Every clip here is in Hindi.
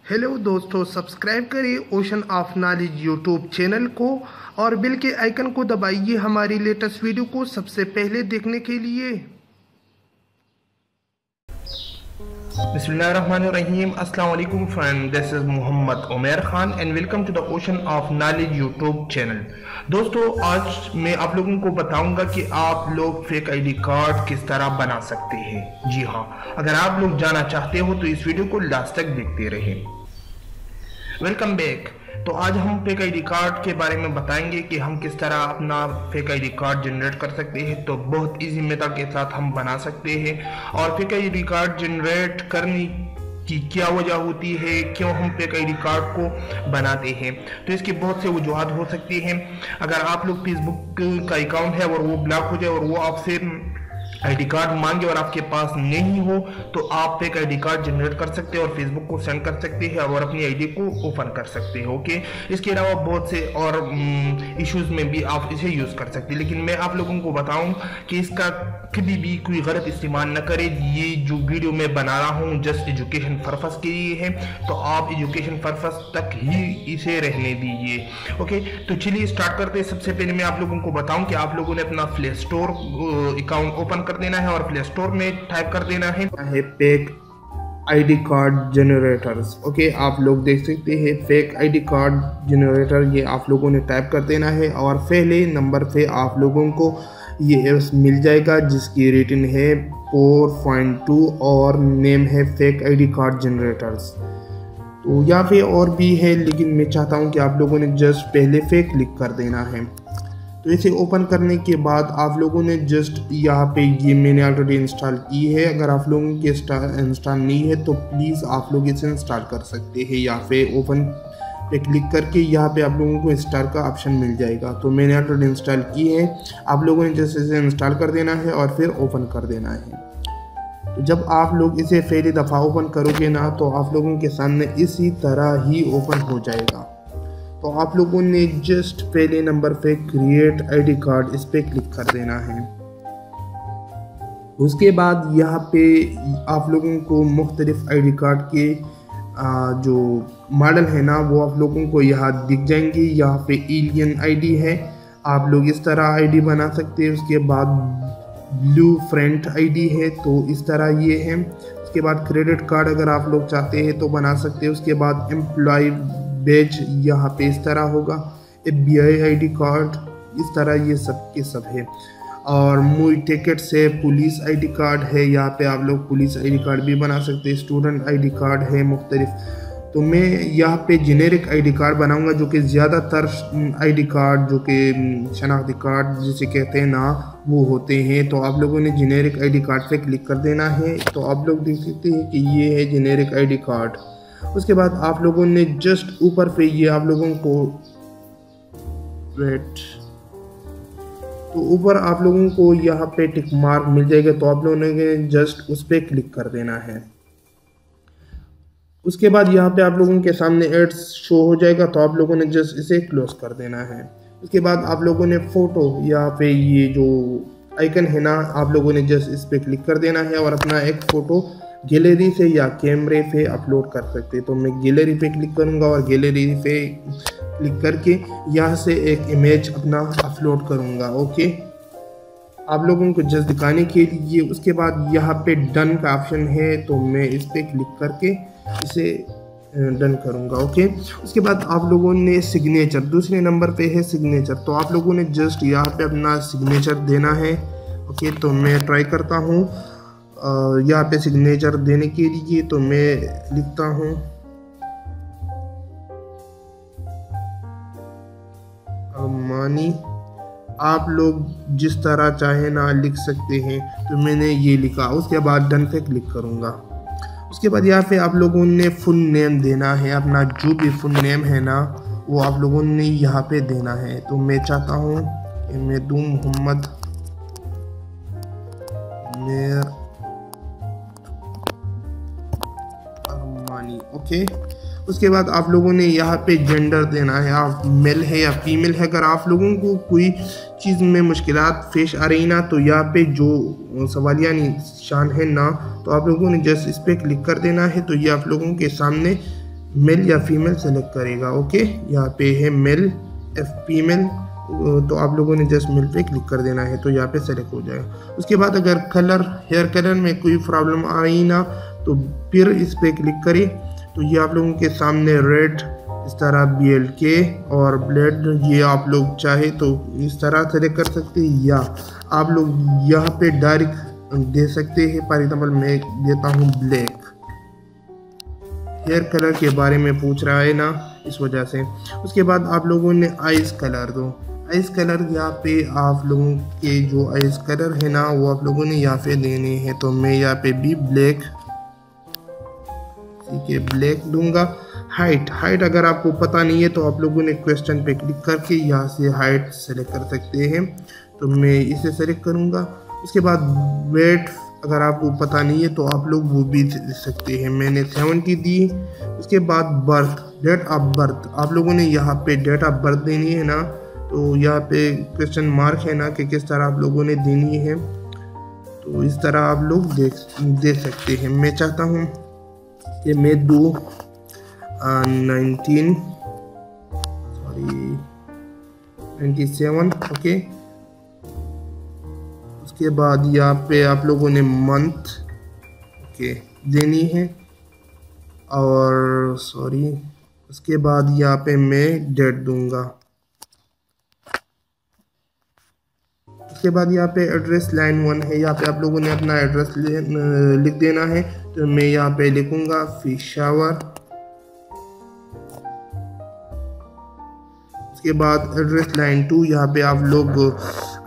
हेलो दोस्तों, सब्सक्राइब करिए ocean of Knowledge YouTube channel को और बेल के आइकन को दबाइए हमारी लेटेस्ट वीडियो को सबसे पहले देखने के लिए। बिस्मिल्लाहिर्रहमानिर्रहीम। अस्सलाम वालेकुम friend, this is Mohammad Umar Khan and welcome to the Ocean of Knowledge YouTube channel. दोस्तों, आज मैं आप लोगों को बताऊंगा कि आप लोग फेक आईडी कार्ड किस तरह बना सकते हैं। जी हाँ, अगर आप लोग जानना चाहते हो तो इस वीडियो को लास्ट तक देखते रहें। Welcome back. तो आज हम फेक आईडी कार्ड के बारे में बताएंगे कि हम किस तरह अपना फेक आईडी कार्ड जनरेट कर सकते हैं। तो बहुत इजी मेथड के साथ हम बना सकते हैं। और फेक आईडी कार्ड जनरेट करने की क्या वजह होती है, क्यों हम फेक आईडी कार्ड को बनाते हैं, तो इसकी बहुत से वजूहत हो सकती हैं। अगर आप लोग फेसबुक का अकाउंट है और वो ब्लॉक हो जाए और वो आपसे आईडी कार्ड मांगे और आपके पास नहीं हो, तो आप फेक आईडी कार्ड जनरेट कर सकते हैं और फेसबुक को सेंड कर सकते हैं और अपनी आईडी को ओपन कर सकते हैं। ओके, इसके अलावा बहुत से और इश्यूज में भी आप इसे यूज कर सकते हैं। लेकिन मैं आप लोगों को बताऊं कि इसका कभी भी कोई गलत इस्तेमाल न करें। ये जो वीडियो मैं बना रहा हूँ जस्ट एजुकेशन पर्पस के लिए है, तो आप एजुकेशन पर्पस तक ही इसे रहने दीजिए। ओके, तो चलिए स्टार्ट करते हैं। सबसे पहले मैं आप लोगों को बताऊं कि आप लोगों ने अपना प्ले स्टोर अकाउंट ओपन कर देना है और प्ले स्टोर में टाइप कर देना है fake ID card generators. Okay, आप लोग देख सकते हैं फेक आईडी कार्ड जनरेटर, ये आप लोगों ने टाइप कर देना है और पहले नंबर पे आप लोगों को ये एप्स मिल जाएगा जिसकी रेटिंग है 4.2 और नेम है फेक आईडी कार्ड जनरेटर्स। तो यहाँ पे और भी है, लेकिन मैं चाहता हूँ कि आप लोगों ने जस्ट पहले फेक क्लिक कर देना है। तो इसे ओपन करने के बाद आप लोगों ने जस्ट यहाँ पे ये मैंने ऑलरेडी इंस्टॉल की है। अगर आप लोगों के इंस्टॉल नहीं है तो प्लीज़ आप लोग इसे इंस्टॉल कर सकते हैं। यहाँ पे ओपन पे क्लिक करके यहाँ पे आप लोगों को इंस्टॉल का ऑप्शन मिल जाएगा। तो मैंने ऑलरेडी इंस्टॉल की है। आप लोगों ने जैसे इसे इंस्टॉल कर देना है और फिर ओपन कर देना है। तो जब आप लोग इसे पहली दफ़ा ओपन करोगे ना, तो आप लोगों के सामने इसी तरह ही ओपन हो जाएगा। तो आप लोगों ने जस्ट पहले नंबर पे क्रिएट आईडी कार्ड, इस पे क्लिक कर देना है। उसके बाद यहाँ पे आप लोगों को मुख्तलिफ आईडी कार्ड के जो मॉडल है ना, वो आप लोगों को यहाँ दिख जाएंगे। यहाँ पे एलियन आईडी है, आप लोग इस तरह आईडी बना सकते हैं। उसके बाद ब्लू फ्रंट आईडी है, तो इस तरह ये है। उसके बाद क्रेडिट कार्ड अगर आप लोग चाहते हैं तो बना सकते हैं। उसके बाद एम्प्लॉय बेज यहाँ पे इस तरह होगा। FBI आईडी कार्ड इस तरह, ये सब के सब है। और मूवी टिकट से पुलिस आईडी कार्ड है, यहाँ पे आप लोग पुलिस आईडी कार्ड भी बना सकते हैं। स्टूडेंट आईडी कार्ड है मुख्तलिफ। तो मैं यहाँ पे जेनेरिक आईडी कार्ड बनाऊंगा, जो कि ज़्यादातर आईडी कार्ड जो कि शनाख्ती कार्ड जिसे कहते हैं ना, वो होते हैं। तो आप लोगों ने जेनेरिक आईडी कार्ड पे क्लिक कर देना है। तो आप लोग देख सकते हैं कि ये है जेनेरिक आईडी कार्ड। उसके बाद आप लोगों ने जस्ट ऊपर पे ये आप लोगों को तो ऊपर आप लोगों को यहाँ पे टिक मार्क मिल जाएगा। तो आप लोगों ने जस्ट उस पे क्लिक कर देना है। उसके बाद यहाँ पे आप लोगों के सामने एड्स शो हो जाएगा। तो आप लोगों ने जस्ट इसे क्लोज कर देना है। उसके बाद आप लोगों ने फोटो, यहाँ पे ये जो आइकन है ना, आप लोगों ने जस्ट इस पे क्लिक कर देना है और अपना एक फ़ोटो गैलरी से या कैमरे पे अपलोड कर सकते हैं। तो मैं गैलरी पे क्लिक करूंगा और गैलरी पे क्लिक करके यहाँ से एक इमेज अपना अपलोड करूंगा। ओके, आप लोगों को जस्ट दिखाने के लिए। उसके बाद यहाँ पे डन का ऑप्शन है, तो मैं इस पे क्लिक करके इसे डन करूंगा। ओके, उसके बाद आप लोगों ने सिग्नेचर, दूसरे नंबर पे है सिग्नेचर। तो आप लोगों ने जस्ट यहाँ पे अपना सिग्नेचर देना है। ओके, तो मैं ट्राई करता हूँ यहाँ पे सिग्नेचर देने के लिए। तो मैं लिखता हूँ अरमानी। आप लोग जिस तरह चाहे ना लिख सकते हैं। तो मैंने ये लिखा। उसके बाद डन पे क्लिक करूँगा। उसके बाद यहाँ पे आप लोगों ने फुल नेम देना है। अपना जो भी फुल नेम है ना, वो आप लोगों ने यहाँ पे देना है। तो मैं चाहता हूँ कि मैं दूँ मोहम्मद अरमानी। ओके, उसके बाद आप लोगों ने यहाँ पे जेंडर देना है, आप मेल है या फीमेल है। अगर आप लोगों को कोई चीज़ में मुश्किलात पेश आ रही ना, तो यहाँ पे जो सवालिया निशान है ना, तो आप लोगों ने जस्ट इस पर क्लिक कर देना है। तो ये आप लोगों के सामने मेल या फीमेल सेलेक्ट करेगा। ओके, यहाँ पे है मेल फीमेल, तो आप लोगों ने जस्ट मेल पे क्लिक कर देना है तो यहाँ पे सेलेक्ट हो जाएगा। उसके बाद अगर कलर, हेयर कलर में कोई प्रॉब्लम आई ना तो फिर इस पे क्लिक करें तो ये आप लोगों के सामने रेड इस तरह BLK और ब्लेड, ये आप लोग चाहे तो इस तरह सेलेक्ट कर सकते हैं या आप लोग यहाँ पे डायरेक्ट दे सकते हैं। फॉर एग्जाम्पल मैं देता हूँ ब्लैक। हेयर कलर के बारे में पूछ रहा है ना, इस वजह से। उसके बाद आप लोगों ने आइज कलर दो। आइज कलर यहाँ पे आप लोगों के जो आइज कलर है ना वो आप लोगों ने यहाँ पे देने हैं, तो मैं यहाँ पे भी ब्लैक, ठीक है, ब्लैक दूंगा। हाइट अगर आपको पता नहीं है तो आप लोगों ने क्वेश्चन पे क्लिक करके यहाँ से हाइट सेलेक्ट कर सकते हैं, तो मैं इसे सेलेक्ट करूँगा। उसके बाद वेट अगर आपको पता नहीं है तो आप लोग वो भी दे सकते हैं, मैंने 70 दी। उसके बाद बर्थ, डेट ऑफ बर्थ, आप लोगों ने यहाँ पे डेट ऑफ बर्थ देनी है ना, तो यहाँ पे क्वेश्चन मार्क है ना कि किस तरह आप लोगों ने देनी है, तो इस तरह आप लोग दे सकते हैं। मैं चाहता हूँ कि मैं दूँ 97। ओके, उसके बाद यहाँ पे आप लोगों ने मंथ ओके देनी है, और उसके बाद यहाँ पे मैं डेट दूंगा। उसके बाद यहाँ पे एड्रेस लाइन 1 है, यहाँ पे आप लोगों ने अपना एड्रेस लिख देना है, तो मैं यहाँ पे लिखूंगा पेशावर। उसके बाद एड्रेस लाइन 2, यहाँ पे आप लोग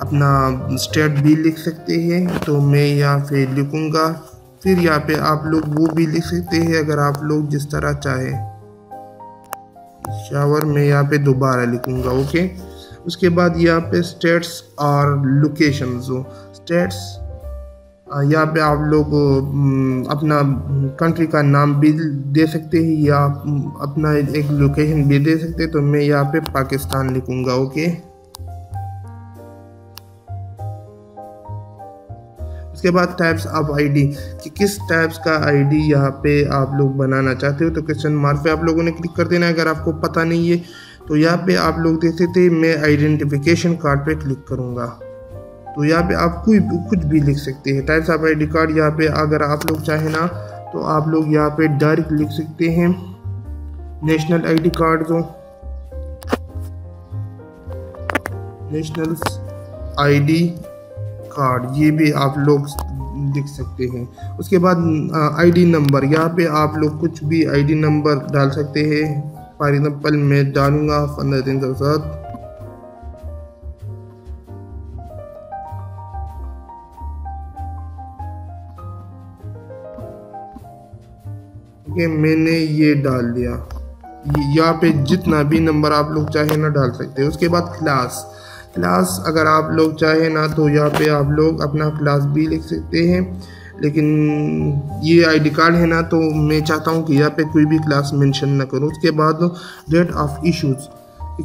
अपना स्टेट भी लिख सकते हैं, तो मैं यहाँ पे लिखूंगा। फिर यहाँ पे आप लोग वो भी लिख सकते हैं अगर आप लोग जिस तरह चाहे। शावर में यहाँ पे दोबारा लिखूंगा। ओके, उसके बाद यहाँ पे स्टेट्स और लोकेशन, जो स्टेट्स यहाँ पे आप लोग अपना कंट्री का नाम भी दे सकते हैं या अपना एक लोकेशन भी दे सकते हैं, तो मैं यहाँ पे पाकिस्तान लिखूंगा। ओके, उसके बाद टाइप्स ऑफ आईडी, कि किस टाइप्स का आईडी यहाँ पे आप लोग बनाना चाहते हो, तो क्वेश्चन मार्क पे आप लोगों ने क्लिक कर देना है। अगर आपको पता नहीं है तो यहाँ पे आप लोग देख सकते हैं, मैं आइडेंटिफिकेशन कार्ड पे क्लिक करूँगा, तो यहाँ पे आप कुछ भी लिख सकते हैं। टाइप्स ऑफ आईडी कार्ड, यहाँ पे अगर आप लोग चाहें ना तो आप लोग यहाँ पे डायरेक्ट लिख सकते हैं नेशनल आईडी कार्ड, जो नेशनल आईडी कार्ड, ये भी आप लोग लिख सकते हैं। उसके बाद आईडी नंबर, यहाँ पे आप लोग कुछ भी आईडी नंबर डाल सकते हैं। फॉर एग्जाम्पल मैं डालूंगा 15307। ओके, मैंने ये डाल दिया। यहाँ पे जितना भी नंबर आप लोग चाहे ना डाल सकते हैं। उसके बाद क्लास अगर आप लोग चाहे ना तो यहाँ पे आप लोग अपना क्लास भी लिख सकते हैं, लेकिन ये आईडी कार्ड है ना तो मैं चाहता हूँ कि यहाँ पे कोई भी क्लास मेंशन ना करूँ। उसके बाद डेट ऑफ इश्यूज,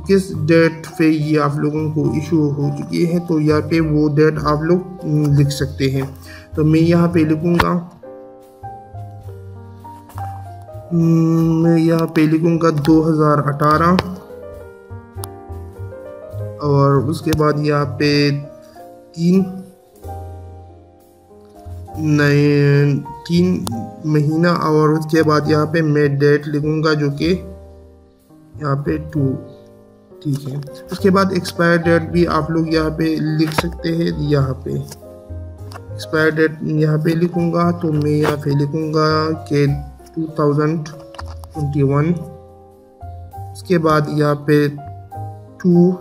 किस डेट पे ये आप लोगों को इशू हो चुकी है, तो यहाँ पे वो डेट आप लोग लिख सकते हैं, तो मैं यहाँ पे लिखूँगा, मैं यहाँ पे लिखूँगा 2018। और उसके बाद यहाँ पे 3 महीना, और उसके बाद यहाँ पे मैं डेट लिखूँगा जो कि यहाँ पे 2, ठीक है। उसके बाद एक्सपायर डेट भी आप लोग यहाँ पे लिख सकते हैं। यहाँ पे एक्सपायर डेट यहाँ पे लिखूँगा, तो मैं यहाँ पे लिखूँगा कि 2021। उसके बाद यहाँ पे 2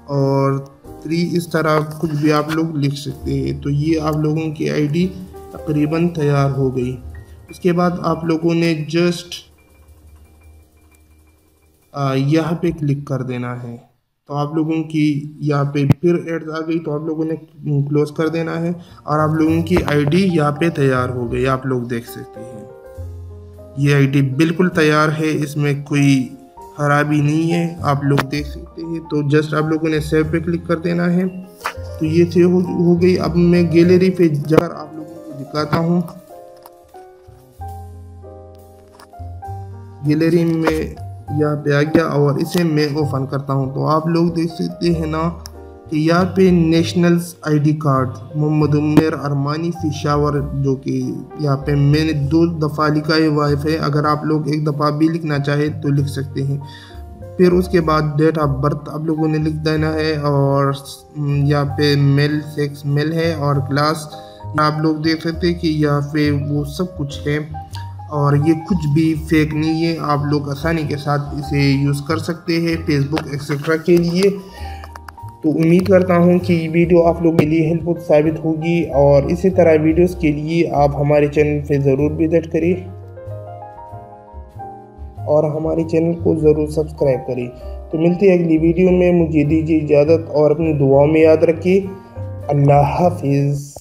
और 3, इस तरह कुछ भी आप लोग लिख सकते हैं। तो ये आप लोगों की आईडी तकरीबन तैयार हो गई। उसके बाद आप लोगों ने जस्ट यहाँ पे क्लिक कर देना है, तो आप लोगों की यहाँ पे फिर एड्स आ गई, तो आप लोगों ने क्लोज कर देना है और आप लोगों की आईडी यहाँ पे तैयार हो गई। आप लोग देख सकते हैं ये आईडी बिल्कुल तैयार है, इसमें कोई खराबी नहीं है, आप लोग देख सकते हैं। तो जस्ट आप लोगों ने सेव पे क्लिक कर देना है, तो ये सेव हो गई। अब मैं गैलरी पे जाकर आप लोगों को दिखाता हूँ। गैलरी में यहाँ पे आ गया और इसे मैं ओपन करता हूँ। तो आप लोग देख सकते हैं ना कि यहाँ पे national ID card Mohammad Umar Armani Peshawar, जो कि यहाँ पे मैंने 2 दफ़ा लिखा है हुआ है। अगर आप लोग एक दफ़ा भी लिखना चाहें तो लिख सकते हैं। फिर उसके बाद डेट ऑफ बर्थ आप लोगों ने लिख देना है और यहाँ पे मेल सेक्स मेल है और क्लास आप लोग देख सकते हैं कि यहाँ पे वो सब कुछ है और ये कुछ भी फेक नहीं है। आप लोग आसानी के साथ इसे यूज़ कर सकते हैं फेसबुक एक्सेट्रा के लिए। तो उम्मीद करता हूँ कि वीडियो आप लोगों के लिए हेल्पफुल साबित होगी और इसी तरह वीडियोस के लिए आप हमारे चैनल पे ज़रूर विजिट करें और हमारे चैनल को ज़रूर सब्सक्राइब करें। तो मिलते हैं अगली वीडियो में, मुझे दीजिए इजाज़त और अपनी दुआओं में याद रखिए। अल्लाह हाफिज़।